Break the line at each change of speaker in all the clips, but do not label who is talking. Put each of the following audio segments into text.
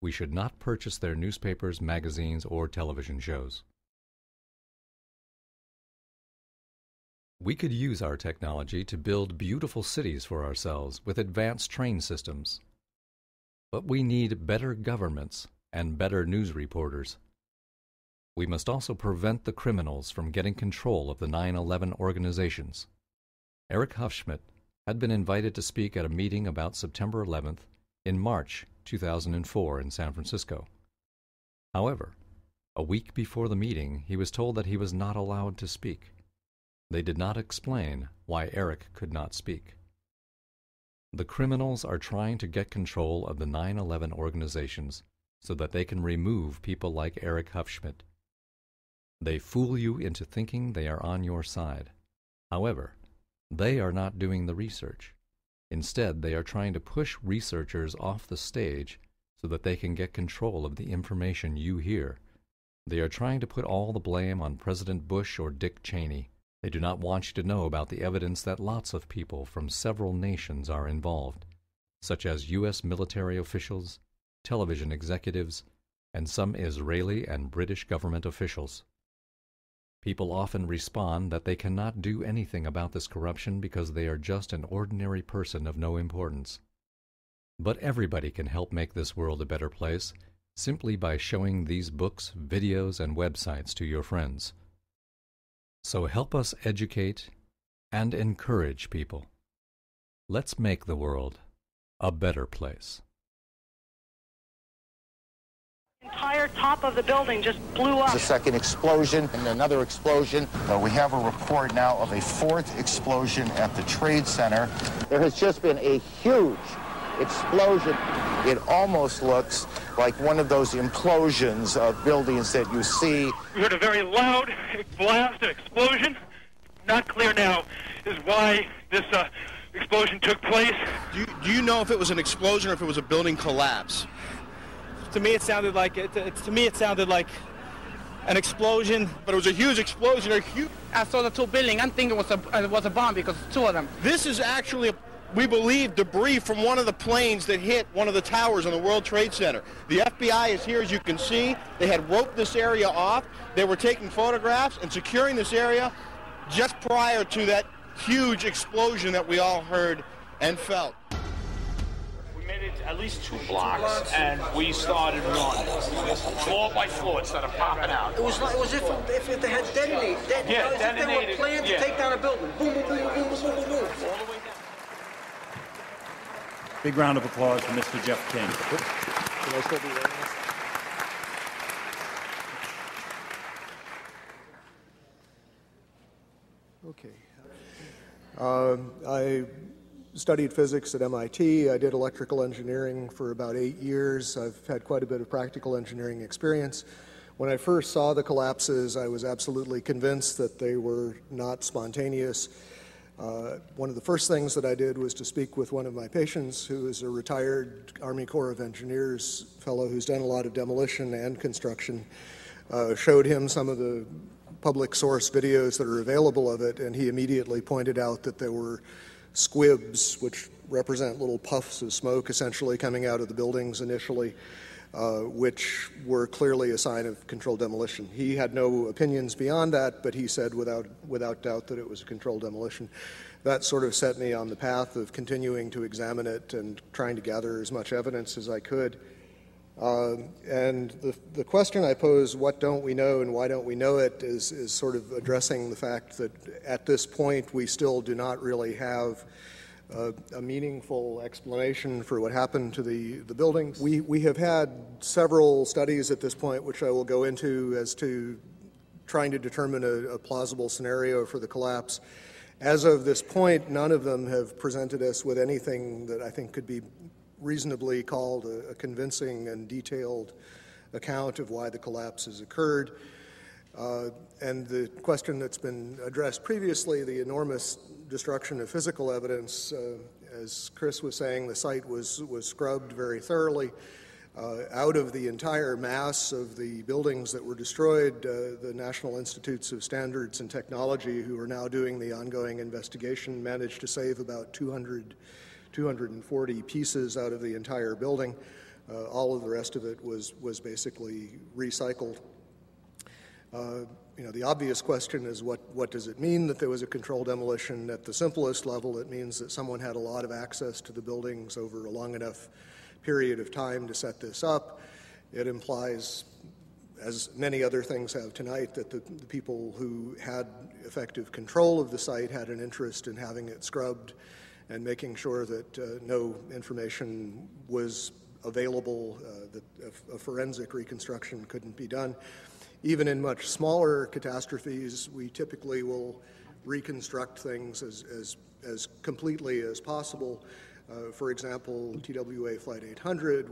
We should not purchase their newspapers, magazines, or television shows. We could use our technology to build beautiful cities for ourselves with advanced train systems. But we need better governments and better news reporters. We must also prevent the criminals from getting control of the 9/11 organizations. Eric Hufschmidt had been invited to speak at a meeting about September 11th in March 2004 in San Francisco. However, a week before the meeting, he was told that he was not allowed to speak. They did not explain why Eric could not speak. The criminals are trying to get control of the 9/11 organizations so that they can remove people like Eric Hufschmidt. They fool you into thinking they are on your side. However, they are not doing the research. Instead, they are trying to push researchers off the stage so that they can get control of the information you hear. They are trying to put all the blame on President Bush or Dick Cheney. They do not want you to know about the evidence that lots of people from several nations are involved, such as U.S. military officials, television executives, and some Israeli and British government officials. People often respond that they cannot do anything about this corruption because they are just an ordinary person of no importance. But everybody can help make this world a better place simply by showing these books, videos, and websites to your friends. So help us educate and encourage people. Let's make the world a better place.
The entire top of the building just blew up.
The second explosion and another explosion. We have a report now of a fourth explosion at the Trade Center. There has just been a huge explosion. It almost looks like one of those implosions of buildings that you see.
We heard a very loud blast, an explosion. Not clear now is why this explosion took place.
Do you know if it was an explosion or if it was a building collapse?
To me, it sounded like an explosion.
But it was a huge explosion.
I saw the two buildings. I'm thinking it was a bomb because it's two of them.
This is actually, we believe, debris from one of the planes that hit one of the towers on the World Trade Center. The FBI is here, as you can see. They had roped this area off. They were taking photographs and securing this area just prior to that huge explosion that we all heard and felt.
Made it at least 2 blocks, and we started running floor by floor instead of popping out.
It was if they had detonated.
Yeah,
if they were planned to take down a building. Boom, boom, boom, boom, boom, boom, boom, boom.
All the way down.
Big round of applause for Mr. Jeff King.
Can I still be wearing
this? Okay. I studied physics at MIT. I did electrical engineering for about 8 years. I've had quite a bit of practical engineering experience. When I first saw the collapses, I was absolutely convinced that they were not spontaneous. One of the first things that I did was to speak with one of my patients, who is a retired Army Corps of Engineers fellow who's done a lot of demolition and construction. Showed him some of the public source videos that are available of it, and he immediately pointed out that there were squibs, which represent little puffs of smoke essentially coming out of the buildings initially, which were clearly a sign of controlled demolition. He had no opinions beyond that, but he said without doubt that it was a controlled demolition. That sort of set me on the path of continuing to examine it and trying to gather as much evidence as I could. And the question I pose, what don't we know and why don't we know it, is sort of addressing the fact that at this point we still do not really have a meaningful explanation for what happened to the buildings. We have had several studies at this point, which I will go into, as to trying to determine a plausible scenario for the collapse. As of this point, none of them have presented us with anything that I think could be reasonably called a convincing and detailed account of why the collapse has occurred. And the question that's been addressed previously, the enormous destruction of physical evidence, as Chris was saying, the site was scrubbed very thoroughly. Out of the entire mass of the buildings that were destroyed, the National Institutes of Standards and Technology, who are now doing the ongoing investigation, managed to save about 240 pieces out of the entire building. All of the rest of it was basically recycled. The obvious question is what does it mean that there was a controlled demolition? At the simplest level, it means that someone had a lot of access to the buildings over a long enough period of time to set this up. It implies, as many other things have tonight, that the people who had effective control of the site had an interest in having it scrubbed and making sure that no information was available, that a forensic reconstruction couldn't be done. Even in much smaller catastrophes, we typically will reconstruct things as completely as possible. For example, TWA Flight 800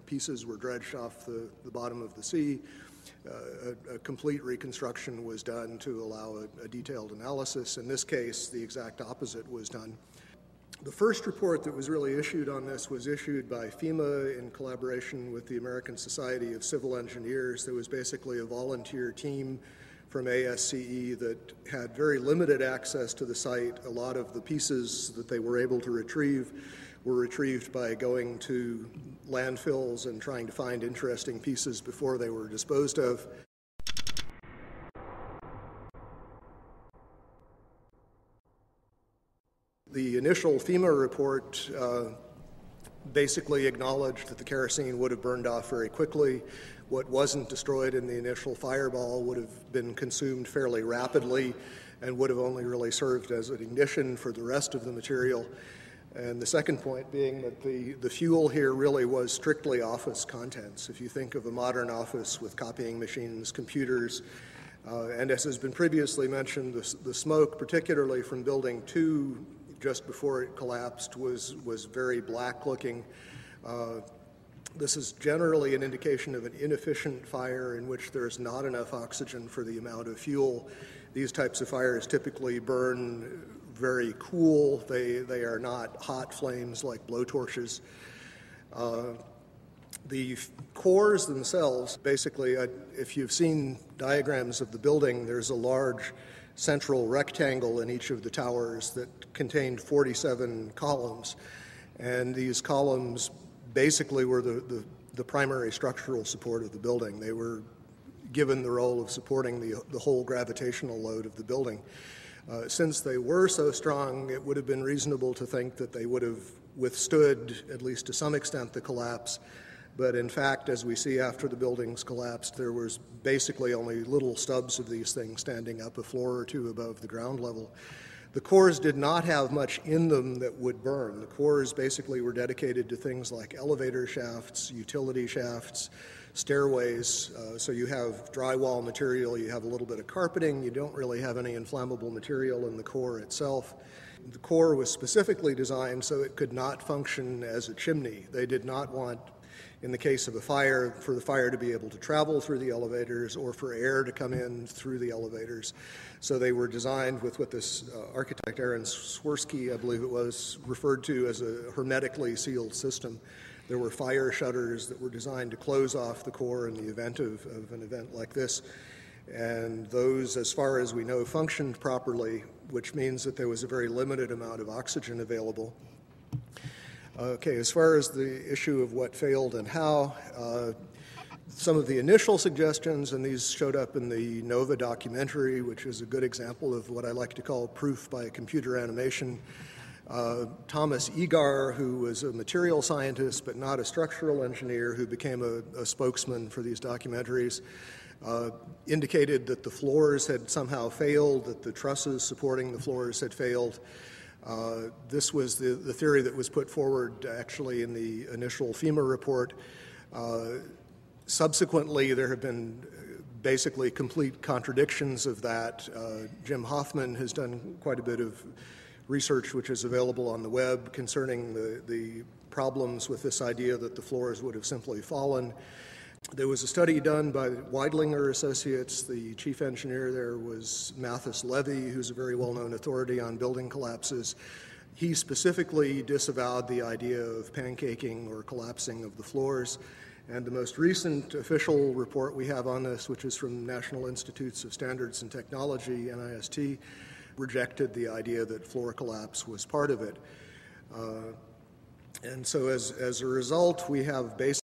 pieces were dredged off the bottom of the sea. A complete reconstruction was done to allow a detailed analysis. In this case, the exact opposite was done. The first report that was really issued on this was issued by FEMA in collaboration with the American Society of Civil Engineers. There was basically a volunteer team from ASCE that had very limited access to the site. A lot of the pieces that they were able to retrieve were retrieved by going to landfills and trying to find interesting pieces before they were disposed of. The initial FEMA report basically acknowledged that the kerosene would have burned off very quickly. What wasn't destroyed in the initial fireball would have been consumed fairly rapidly and would have only really served as an ignition for the rest of the material. And the second point being that the fuel here really was strictly office contents. If you think of a modern office with copying machines, computers, and as has been previously mentioned, the smoke, particularly from Building 2, just before it collapsed, was very black looking. This is generally an indication of an inefficient fire in which there's not enough oxygen for the amount of fuel. These types of fires typically burn very cool. They are not hot flames like blowtorches. The cores themselves, basically, if you've seen diagrams of the building, there's a large central rectangle in each of the towers that contained 47 columns. And these columns basically were the primary structural support of the building. They were given the role of supporting the whole gravitational load of the building. Since they were so strong, it would have been reasonable to think that they would have withstood, at least to some extent, the collapse. But in fact, as we see after the buildings collapsed, there was basically only little stubs of these things standing up a floor or two above the ground level. The cores did not have much in them that would burn. The cores basically were dedicated to things like elevator shafts, utility shafts, stairways. So you have drywall material, you have a little bit of carpeting, you don't really have any inflammable material in the core itself. The core was specifically designed so it could not function as a chimney. They did not want, in the case of a fire, for the fire to be able to travel through the elevators or for air to come in through the elevators. So they were designed with what this architect, Aaron Swirsky, I believe it was, referred to as a hermetically sealed system. There were fire shutters that were designed to close off the core in the event of an event like this. And those, as far as we know, functioned properly, which means that there was a very limited amount of oxygen available. Okay, as far as the issue of what failed and how, some of the initial suggestions, and these showed up in the NOVA documentary, which is a good example of what I like to call proof by computer animation. Thomas Egar, who was a material scientist but not a structural engineer, who became a spokesman for these documentaries, indicated that the floors had somehow failed, that the trusses supporting the floors had failed. This was the theory that was put forward actually in the initial FEMA report. Subsequently, there have been basically complete contradictions of that. Jim Hoffman has done quite a bit of research which is available on the web concerning the problems with this idea that the floors would have simply fallen. There was a study done by Weidlinger Associates. The chief engineer there was Mathis Levy, who's a very well-known authority on building collapses. He specifically disavowed the idea of pancaking or collapsing of the floors. And the most recent official report we have on this, which is from National Institutes of Standards and Technology, NIST, rejected the idea that floor collapse was part of it. And so as a result, we have basically